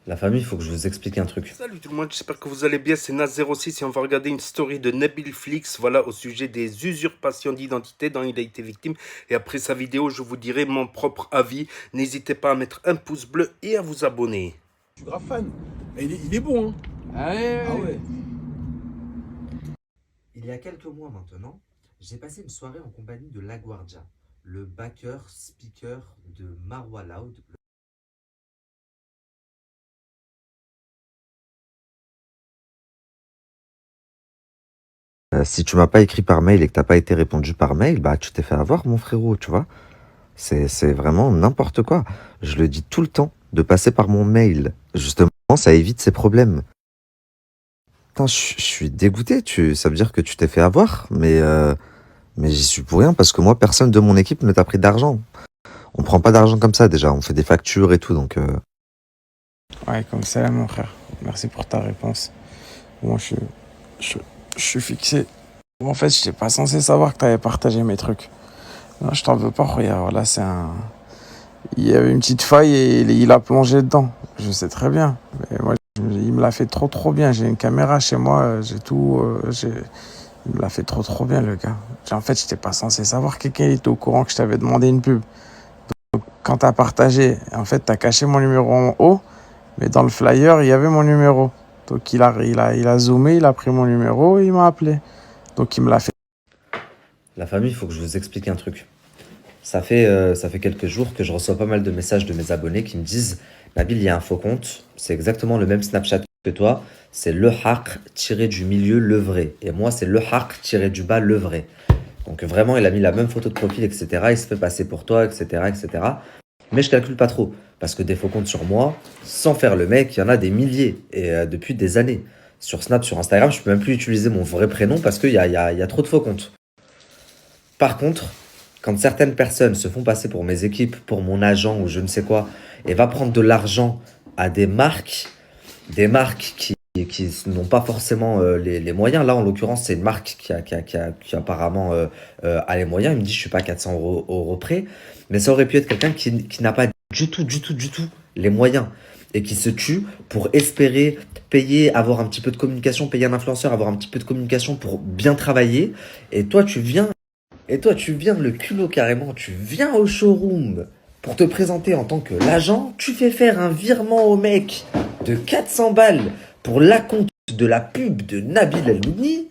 La famille, il faut que je vous explique un truc. Salut tout le monde, j'espère que vous allez bien, c'est Naz06 et on va regarder une story de Nabil Flix, voilà, au sujet des usurpations d'identité dont il a été victime. Et après sa vidéo, je vous dirai mon propre avis. N'hésitez pas à mettre un pouce bleu et à vous abonner. Je suis grave fan. Et il est bon, hein. Ah ouais, Ah ouais. Il y a quelques mois maintenant, j'ai passé une soirée en compagnie de LaGuardia, le backer speaker de Marwa Loud. Si tu m'as pas écrit par mail et que t'as pas été répondu par mail, bah tu t'es fait avoir, mon frérot, tu vois. C'est vraiment n'importe quoi. Je le dis tout le temps, de passer par mon mail. Justement, ça évite ces problèmes. Putain, je suis dégoûté. Ça veut dire que tu t'es fait avoir, mais j'y suis pour rien parce que moi, personne de mon équipe ne t'a pris d'argent. On prend pas d'argent comme ça déjà. On fait des factures et tout, donc. Ouais, comme ça, mon frère. Merci pour ta réponse. Moi, je, je suis fixé. En fait, je n'étais pas censé savoir que tu avais partagé mes trucs. Non, je t'en veux pas, regarde. Voilà, c'est un. Il y avait une petite faille et il a plongé dedans. Je sais très bien. Mais moi, il me l'a fait trop, trop bien. J'ai une caméra chez moi, j'ai tout. Il me l'a fait trop, trop bien, le gars. En fait, je n'étais pas censé savoir que quelqu'un était au courant que je t'avais demandé une pub. Quand tu as partagé, en fait, tu as caché mon numéro en haut. Mais dans le flyer, il y avait mon numéro. Donc il a zoomé, il a pris mon numéro et il m'a appelé. Donc il me l'a fait. La famille, il faut que je vous explique un truc. Ça fait quelques jours que je reçois pas mal de messages de mes abonnés qui me disent Nabil, il y a un faux compte. C'est exactement le même Snapchat que toi. C'est le haq tiré du milieu le vrai. Et moi, c'est le haq tiré du bas le vrai. Donc vraiment, il a mis la même photo de profil, etc. Il se fait passer pour toi, etc., etc. Mais je calcule pas trop. Parce que des faux comptes sur moi, sans faire le mec, il y en a des milliers. Et depuis des années. Sur Snap, sur Instagram, je peux même plus utiliser mon vrai prénom parce qu'il y a trop de faux comptes. Par contre, quand certaines personnes se font passer pour mes équipes, pour mon agent ou je ne sais quoi, et va prendre de l'argent à des marques qui n'ont pas forcément les moyens. Là, en l'occurrence, c'est une marque qui apparemment a les moyens. Il me dit, je suis pas à 400 euros près. Mais ça aurait pu être quelqu'un qui n'a pas du tout les moyens et qui se tue pour espérer payer, avoir un petit peu de communication, payer un influenceur, avoir un petit peu de communication pour bien travailler. Et toi, tu viens le culot carrément, tu viens au showroom pour te présenter en tant que l'agent, tu fais faire un virement au mec de 400 balles pour l'acompte de la pub de Nabil Elouni.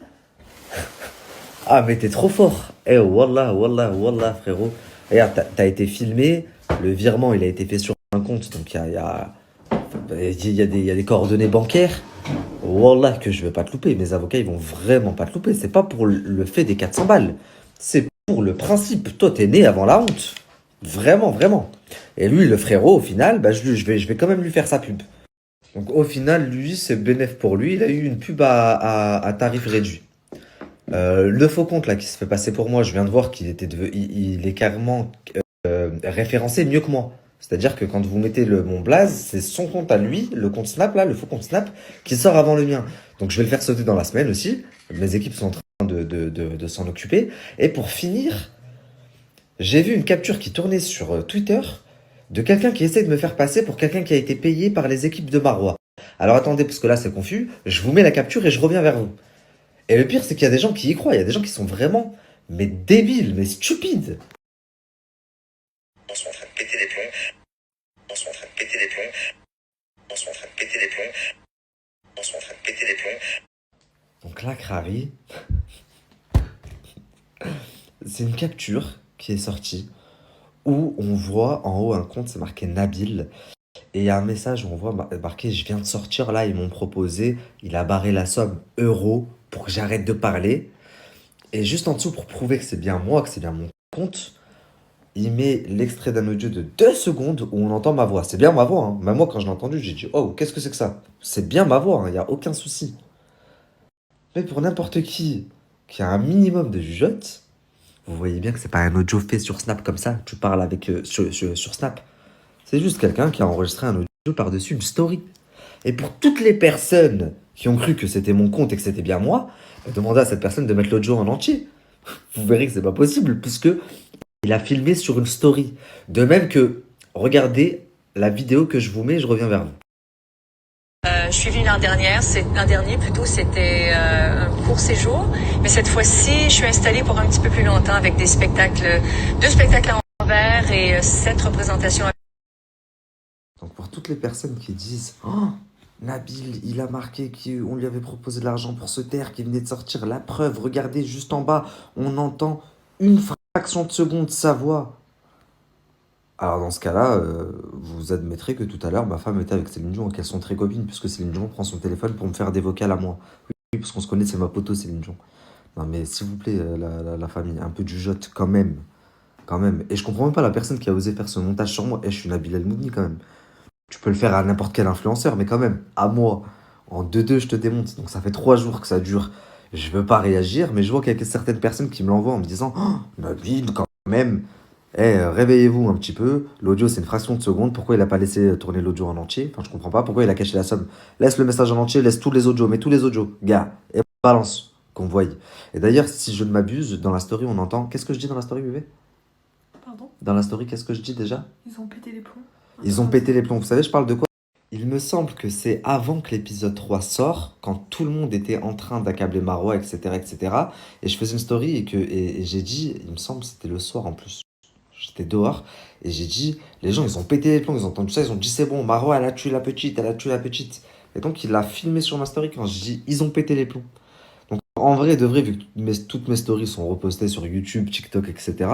Ah mais t'es trop fort. Eh oh, wallah, wallah, wallah frérot. Regarde, t'as été filmé, le virement il a été fait sur un compte, donc il y a des coordonnées bancaires. Wallah que je vais pas te louper, mes avocats ils vont vraiment pas te louper. C'est pas pour le fait des 400 balles, c'est pour le principe. Toi t'es né avant la honte. Vraiment, vraiment. Et lui, le frérot, au final, bah, je vais quand même lui faire sa pub. Donc au final, lui, c'est bénéf pour lui. Il a eu une pub à tarif réduit. Le faux compte là qui se fait passer pour moi, je viens de voir il est carrément référencé mieux que moi. C'est-à-dire que quand vous mettez mon blaze, c'est son compte à lui, le compte Snap là, le faux compte Snap, qui sort avant le mien. Donc je vais le faire sauter dans la semaine aussi. Mes équipes sont en train de s'en occuper. Et pour finir, j'ai vu une capture qui tournait sur Twitter de quelqu'un qui essaie de me faire passer pour quelqu'un qui a été payé par les équipes de Marois. Alors attendez, parce que là c'est confus, je vous mets la capture et je reviens vers vous. Et le pire, c'est qu'il y a des gens qui y croient, il y a des gens qui sont vraiment, mais débiles, mais stupides. On sont en train de péter les plombs, on sont en train de péter les plombs, on sont en train de péter les plombs, on sont en train de péter les plombs. Donc là, Crary, c'est une capture qui est sortie où on voit en haut un compte, c'est marqué Nabil. Et il y a un message où on voit marqué je viens de sortir là, ils m'ont proposé, il a barré la somme euro pour que j'arrête de parler. Et juste en dessous, pour prouver que c'est bien moi, que c'est bien mon compte, il met l'extrait d'un audio de 2 secondes où on entend ma voix. C'est bien ma voix, hein. Même moi, quand je l'ai entendu, j'ai dit oh, qu'est-ce que c'est que ça? C'est bien ma voix, il n'y a aucun souci. Mais pour n'importe qui a un minimum de jugeote, vous voyez bien que c'est pas un audio fait sur Snap comme ça. Tu parles avec sur Snap. C'est juste quelqu'un qui a enregistré un audio par-dessus une story. Et pour toutes les personnes qui ont cru que c'était mon compte et que c'était bien moi, demandez à cette personne de mettre l'audio en entier. Vous verrez que c'est pas possible, puisque il a filmé sur une story. De même que, regardez la vidéo que je vous mets, je reviens vers vous. je suis venue l'an dernier plutôt, c'était un court séjour. Mais cette fois-ci, je suis installée pour un petit peu plus longtemps avec deux spectacles à Anvers et 7 représentations. Donc pour toutes les personnes qui disent oh, Nabil, il a marqué qu'on lui avait proposé de l'argent pour se taire, qu'il venait de sortir, la preuve, regardez juste en bas, on entend une fraction de seconde sa voix. Alors dans ce cas-là, vous admettrez que tout à l'heure, ma femme était avec Céline Dion, qu'elles sont très copines, puisque Céline Dion prend son téléphone pour me faire des vocales à moi. Oui, parce qu'on se connaît, c'est ma poteau Céline Dion. Non mais s'il vous plaît, la famille, un peu de jugeote quand même. Quand même. Et je comprends même pas la personne qui a osé faire ce montage sur moi. Et je suis Nabil El Moudni quand même. Tu peux le faire à n'importe quel influenceur, mais quand même, à moi. En 2-2, je te démonte. Donc ça fait 3 jours que ça dure. Je veux pas réagir, mais je vois qu'il y a certaines personnes qui me l'envoient en me disant oh, Nabil, quand même. Réveillez-vous un petit peu. L'audio, c'est une fraction de seconde. Pourquoi il a pas laissé tourner l'audio en entier? Enfin, je comprends pas. Pourquoi il a caché la somme? Laisse le message en entier, laisse tous les audios, mets tous les audios, gars. Et balance, qu'on voie. Et d'ailleurs, si je ne m'abuse, dans la story, on entend. Qu'est-ce que je dis dans la story, bébé? Pardon? Dans la story, qu'est-ce que je dis déjà? Ils ont pété les plombs. Ils ont pété les plombs. Vous savez, je parle de quoi? Il me semble que c'est avant que l'épisode 3 sort, quand tout le monde était en train d'accabler Marois, etc., etc. Et je faisais une story et j'ai dit, il me semble, c'était le soir en plus. J'étais dehors et j'ai dit, les gens, ils ont pété les plombs, ils ont entendu ça, ils ont dit, c'est bon, Marois, elle a tué la petite, elle a tué la petite. Et donc, il l'a filmé sur ma story quand je dis, ils ont pété les plombs. Donc, en vrai, de vrai, vu que toutes mes stories sont repostées sur YouTube, TikTok, etc.,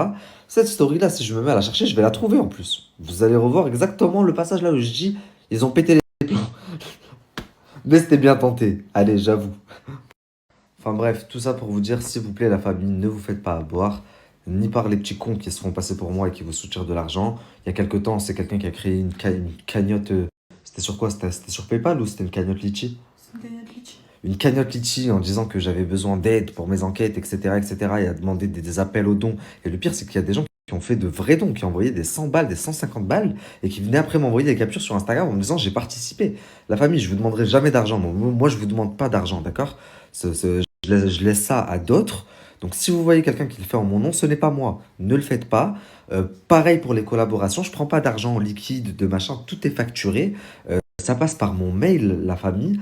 cette story-là, si je me mets à la chercher, je vais la trouver en plus. Vous allez revoir exactement le passage là où je dis, ils ont pété les plombs. Mais c'était bien tenté. Allez, j'avoue. Enfin bref, tout ça pour vous dire, s'il vous plaît, la famille, ne vous faites pas avoir, ni par les petits cons qui se font passer pour moi et qui vous soutirent de l'argent. Il y a quelques temps, c'est quelqu'un qui a créé une cagnotte. C'était sur quoi? C'était sur PayPal ou c'était une cagnotte Litchi? C'est une cagnotte litchi. Une cagnotte Litchi en disant que j'avais besoin d'aide pour mes enquêtes, etc., etc., et a demandé des appels aux dons. Et le pire, c'est qu'il y a des gens qui ont fait de vrais dons, qui ont envoyé des 100 balles, des 150 balles, et qui venaient après m'envoyer des captures sur Instagram en me disant j'ai participé. La famille, je vous demanderai jamais d'argent. Moi, je vous demande pas d'argent, d'accord? Je laisse ça à d'autres. Donc si vous voyez quelqu'un qui le fait en mon nom, ce n'est pas moi. Ne le faites pas. Pareil pour les collaborations, je prends pas d'argent en liquide, de machin, tout est facturé. Ça passe par mon mail, la famille.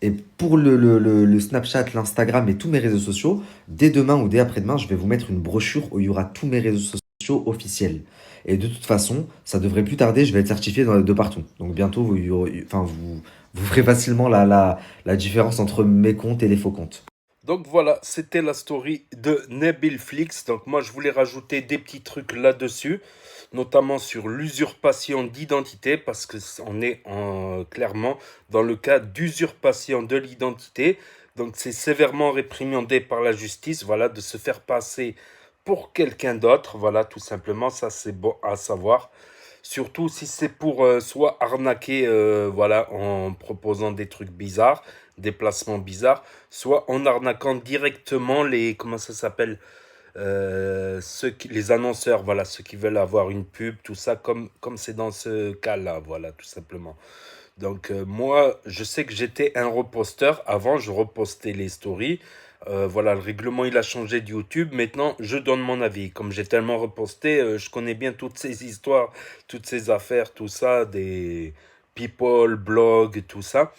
Et pour le Snapchat, l'Instagram et tous mes réseaux sociaux, dès demain ou dès après-demain, je vais vous mettre une brochure où il y aura tous mes réseaux sociaux officiels. Et de toute façon, ça devrait plus tarder, je vais être certifié de partout. Donc bientôt, vous ferez facilement la différence entre mes comptes et les faux comptes. Donc voilà, c'était la story de Nabil Flix. Donc moi, je voulais rajouter des petits trucs là-dessus, notamment sur l'usurpation d'identité, parce que on est clairement dans le cas d'usurpation de l'identité. Donc c'est sévèrement réprimandé par la justice, voilà, de se faire passer pour quelqu'un d'autre, voilà, tout simplement, ça c'est bon à savoir. Surtout si c'est pour soit arnaquer, voilà, en proposant des trucs bizarres, des placements bizarres, soit en arnaquant directement les, comment ça s'appelle, les annonceurs, voilà, ceux qui veulent avoir une pub, tout ça, comme c'est dans ce cas-là, voilà, tout simplement. Donc moi, je sais que j'étais un reposteur. Avant, je repostais les stories. Voilà, le règlement, il a changé de YouTube. Maintenant, je donne mon avis. Comme j'ai tellement reposté, je connais bien toutes ces histoires, toutes ces affaires, tout ça, des people, blogs, tout ça.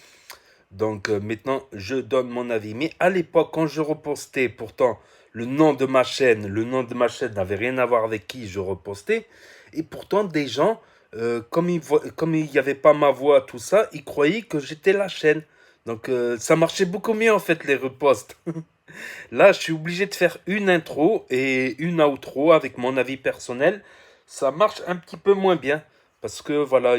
Donc maintenant, je donne mon avis. Mais à l'époque, quand je repostais, pourtant, le nom de ma chaîne n'avait rien à voir avec qui je repostais. Et pourtant, des gens, comme il n'y avait pas ma voix, tout ça, ils croyaient que j'étais la chaîne. Donc ça marchait beaucoup mieux en fait, les reposts. Là, je suis obligé de faire une intro et une outro avec mon avis personnel. Ça marche un petit peu moins bien. Parce que voilà,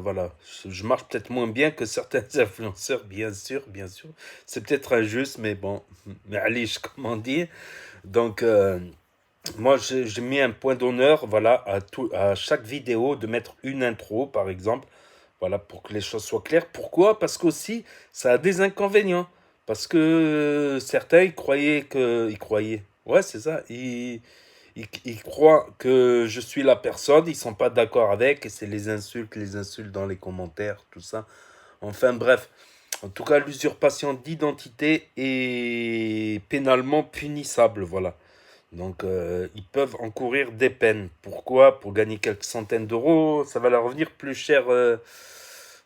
voilà, je marche peut-être moins bien que certains influenceurs, bien sûr, bien sûr. C'est peut-être injuste, mais bon, mais allez, comment dire. Donc, moi, j'ai mis un point d'honneur, voilà, à chaque vidéo de mettre une intro, par exemple, voilà, pour que les choses soient claires. Pourquoi? Parce qu'aussi, ça a des inconvénients. Parce que certains, ils croyaient, ouais, c'est ça, ils croient que je suis la personne, ils sont pas d'accord avec, et c'est les insultes dans les commentaires, tout ça. Enfin bref, en tout cas, l'usurpation d'identité est pénalement punissable, voilà. Donc, ils peuvent encourir des peines. Pourquoi? Pour gagner quelques centaines d'euros, ça va leur revenir plus cher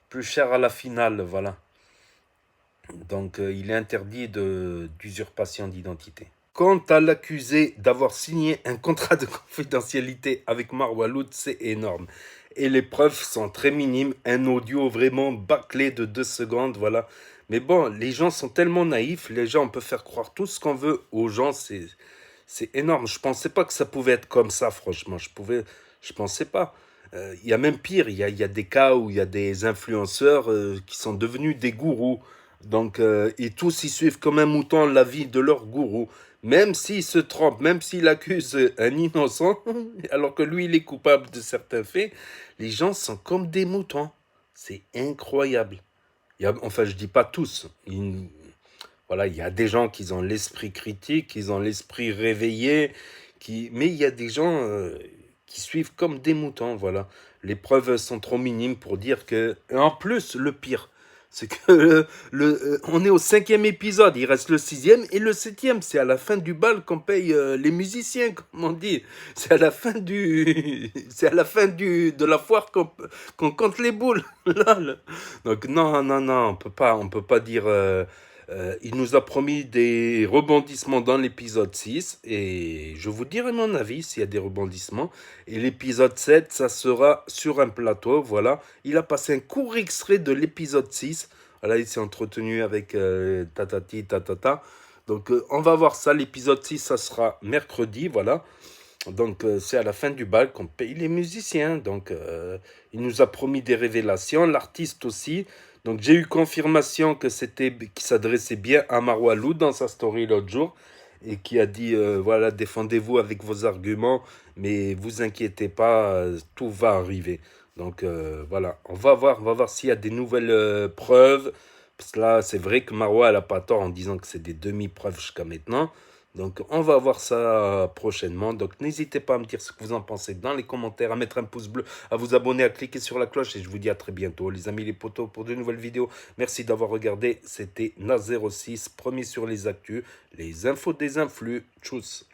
plus cher à la finale, voilà. Donc, il est interdit d'usurpation d'identité. Quant à l'accusé d'avoir signé un contrat de confidentialité avec Marwa Loud, c'est énorme. Et les preuves sont très minimes. Un audio vraiment bâclé de 2 secondes, voilà. Mais bon, les gens sont tellement naïfs. Les gens, on peut faire croire tout ce qu'on veut aux gens. C'est énorme. Je pensais pas que ça pouvait être comme ça, franchement. Je pensais pas. Il y a même pire. Il y a des cas où il y a des influenceurs qui sont devenus des gourous. Donc, et tous ils suivent comme un mouton la vie de leur gourou. Même s'il se trompe, même s'il accuse un innocent, alors que lui, il est coupable de certains faits, les gens sont comme des moutons. C'est incroyable. Enfin, je dis pas tous. Voilà, il y a des gens qui ont l'esprit critique, qui ont l'esprit réveillé, mais il y a des gens qui suivent comme des moutons, voilà. Les preuves sont trop minimes pour dire que... Et en plus, le pire, c'est que on est au 5e épisode, il reste le 6e et le 7e. C'est à la fin du bal qu'on paye les musiciens, comme on dit. C'est à la fin c'est à la fin de la foire qu'on compte les boules. Donc non, on peut pas dire... il nous a promis des rebondissements dans l'épisode 6 et je vous dirai mon avis s'il y a des rebondissements. Et l'épisode 7, ça sera sur un plateau, voilà. Il a passé un court extrait de l'épisode 6. Voilà, il s'est entretenu avec tatati, tatata. Donc on va voir ça, l'épisode 6, ça sera mercredi, voilà. Donc c'est à la fin du bal qu'on paye les musiciens. Donc il nous a promis des révélations, l'artiste aussi. Donc j'ai eu confirmation qu'il s'adressait bien à Marwa Loud dans sa story l'autre jour et qui a dit voilà, défendez-vous avec vos arguments, mais vous inquiétez pas, tout va arriver. Donc voilà, on va voir s'il y a des nouvelles preuves. Parce que là, c'est vrai que Marwa, elle n'a pas tort en disant que c'est des demi-preuves jusqu'à maintenant. Donc on va voir ça prochainement. Donc n'hésitez pas à me dire ce que vous en pensez dans les commentaires, à mettre un pouce bleu, à vous abonner, à cliquer sur la cloche. Et je vous dis à très bientôt les amis, les potos, pour de nouvelles vidéos. Merci d'avoir regardé. C'était Na06, premier sur les actus, les infos des influx. Tchuss.